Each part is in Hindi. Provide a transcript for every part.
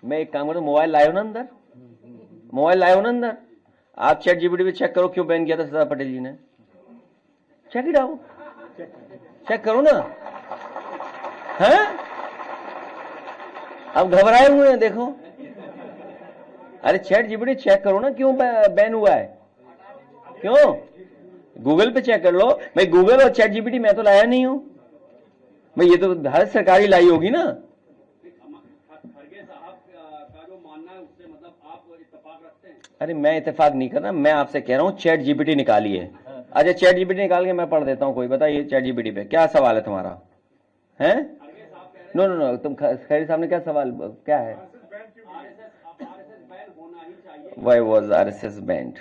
मैं एक काम करूँ, मोबाइल लाए हो ना अंदर, मोबाइल लाए हो ना अंदर, आप चैट जीपीटी पे चेक करो क्यों बैन किया था सरदार पटेल जी ने। चेक इट आउट, चेक करो ना। हैं, अब घबराए हुए हैं, देखो। अरे चैट जीपीटी चेक करो ना क्यों बैन हुआ है, क्यों। गूगल पे चेक कर लो। भाई गूगल और चैट जीपीटी मैं तो लाया नहीं हूं भाई, ये तो भारत सरकारी लाई होगी ना। अरे मैं इत्तेफाक नहीं कर रहा, मैं आपसे कह रहा हूं चैट जीपीटी निकालिए। अच्छा चैट जीपीटी निकाल के मैं पढ़ देता हूं, कोई बताइए चैट जीपीटी पे क्या सवाल है तुम्हारा, है। नो नो नो, तुम खैरी साहब ने क्या सवाल, क्या है। Why was RSS banned?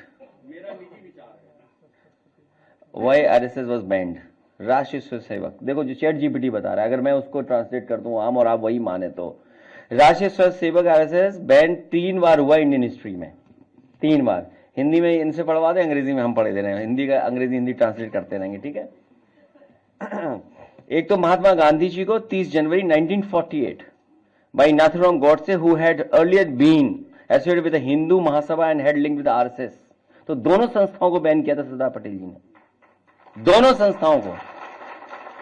Why RSS was banned? राष्ट्रीय स्वयंसेवक, देखो जो चैट जीपीटी बता रहा है, अगर मैं उसको ट्रांसलेट कर दूं आम और आप वही माने तो, राष्ट्रीय स्वयंसेवक RSS बैन 3 बार हुआ इंडियन हिस्ट्री में, 3 बार। हिंदी में इनसे पढ़वा दे, अंग्रेजी में हम पढ़े दे रहे हैं, हिंदी का अंग्रेजी हिंदी ट्रांसलेट करते रहेंगे, ठीक है। एक तो महात्मा गांधी जी को 30 जनवरी 1948 by Nathuram Godse, who had earlier been associated with the Hindu Mahasabha and had linked with the RSS। तो दोनों संस्थाओं को बैन किया था सरदार पटेल जी ने, दोनों संस्थाओं को,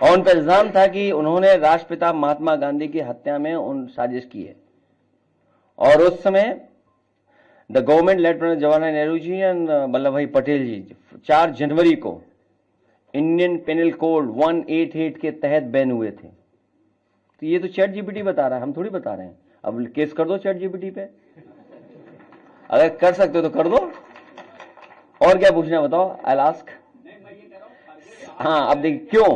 और उन पर इल्जाम था कि उन्होंने राष्ट्रपिता महात्मा गांधी की हत्या में उन साजिश की है। और उस समय the government led by Jawaharlal Nehru ji and Vallabhbhai Patel जी 4 जनवरी को इंडियन पेनल कोड 188 के तहत बैन हुए थे। तो ये तो चैट जीपीटी बता रहा है, हम थोड़ी बता रहे हैं। अब केस कर दो चैट जीपीटी पे, अगर कर सकते हो तो कर दो। और क्या पूछना है बताओ, आई आस्क। हाँ अब देखिए क्यों,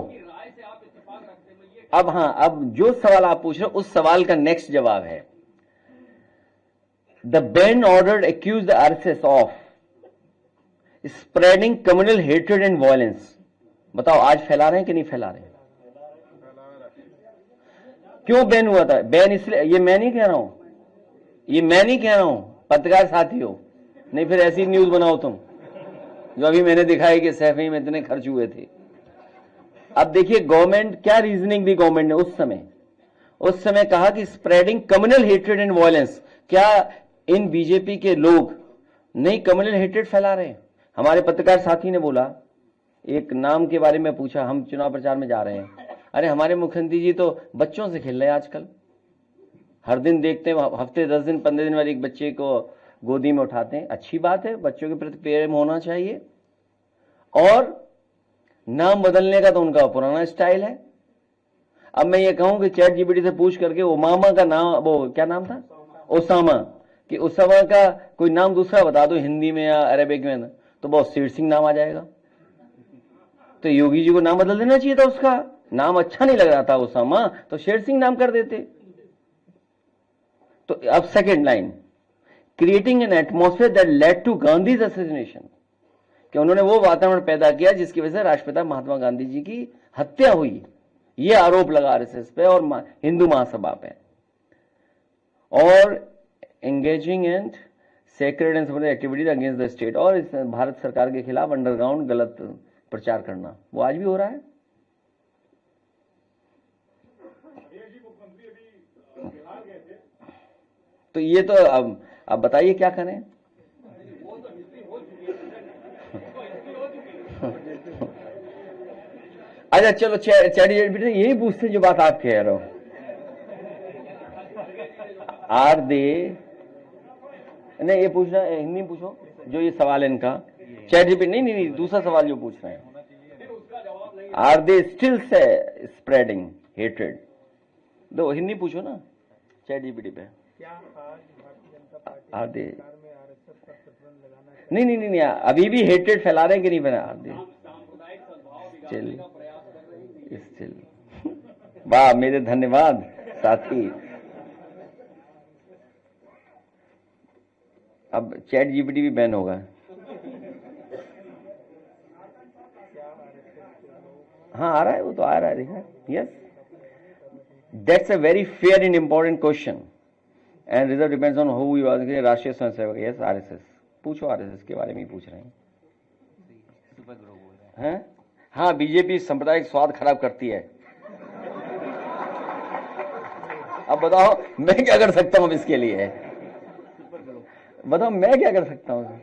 अब हाँ, अब जो सवाल आप पूछ रहे हो उस सवाल का नेक्स्ट जवाब है, the ban order accuse the RSS of spreading communal hatred and violence. बताओ आज फैला रहे हैं कि नहीं फैला रहे हैं। क्यों बैन हुआ था, बैन इसलिए, ये मैं नहीं कह रहा हूं, ये मैं नहीं कह रहा हूं, पत्रकार साथी हो, नहीं फिर ऐसी न्यूज बनाओ तुम जो अभी मैंने दिखाई कि सैफई में इतने खर्च हुए थे। अब देखिए गवर्नमेंट क्या रीजनिंग दी, गवर्नमेंट ने उस समय कहा कि spreading communal hatred and violence. क्या इन बीजेपी के लोग नहीं कम्युनल हेट्रेड फैला रहे हैं। हमारे पत्रकार साथी ने बोला, एक नाम के बारे में पूछा, हम चुनाव प्रचार में जा रहे हैं, अरे हमारे मुख्यमंत्री जी तो बच्चों से खेल रहे हैं आजकल, हर दिन देखते हैं, हफ्ते 10 दिन 15 दिन वाले एक बच्चे को गोदी में उठाते हैं। अच्छी बात है, बच्चों के प्रति प्रेम होना चाहिए, और नाम बदलने का तो उनका पुराना स्टाइल है। अब मैं ये कहूं कि चैट जीपीटी से पूछ करके ओबामा का नाम, वो क्या नाम था, ओसामा, कि ओसामा का कोई नाम दूसरा बता दो हिंदी में या अरेबिक में, तो बहुत शेर सिंह नाम आ जाएगा। तो योगी जी को नाम बदल देना चाहिए था, उसका नाम अच्छा नहीं लग रहा था ओसामा, तो शेर सिंह नाम कर देते। तो अब second line, creating an atmosphere that led to Gandhi's assassination, कि उन्होंने वो वातावरण पैदा किया जिसकी वजह से राष्ट्रपिता महात्मा गांधी जी की हत्या हुई। ये आरोप लगा आरएसएस पे और हिंदू महासभा पे। और engaging and sacred and activities against the state, और इस भारत सरकार के खिलाफ अंडरग्राउंड गलत प्रचार करना, वो आज भी हो रहा है। तो ये तो अब बताइए क्या करें। अच्छा चलो चैट जीपीटी यही पूछते जो बात आप कह रहे हो, आर दे, नहीं ये पूछना हिंदी में पूछो जो ये सवाल है इनका, चैट जीपीटी नहीं, दूसरा सवाल जो पूछ रहे हैं, are they still spreading hatred, दो हिंदी पूछो ना चैट जीपीटी पे, आर दे, नहीं अभी भी हेट्रेड फैला रहे हैं कि नहीं फैला, आर दे स्टिल। वाह मेरे धन्यवाद साथी। अब चैट जीपीटी भी बैन होगा। हाँ आ रहा है, वो तो आ रहा है, देखा। Yes, that's a very fair and important question, and result depends on who you are. Rashtriya Swayamsevak, yes RSS, पूछो आरएसएस के बारे में ही पूछ रहे हैं। हाँ बीजेपी सांप्रदायिक स्वाद खराब करती है। अब बताओ मैं क्या कर सकता हूँ अब इसके लिए, बताओ मैं क्या कर सकता हूँ।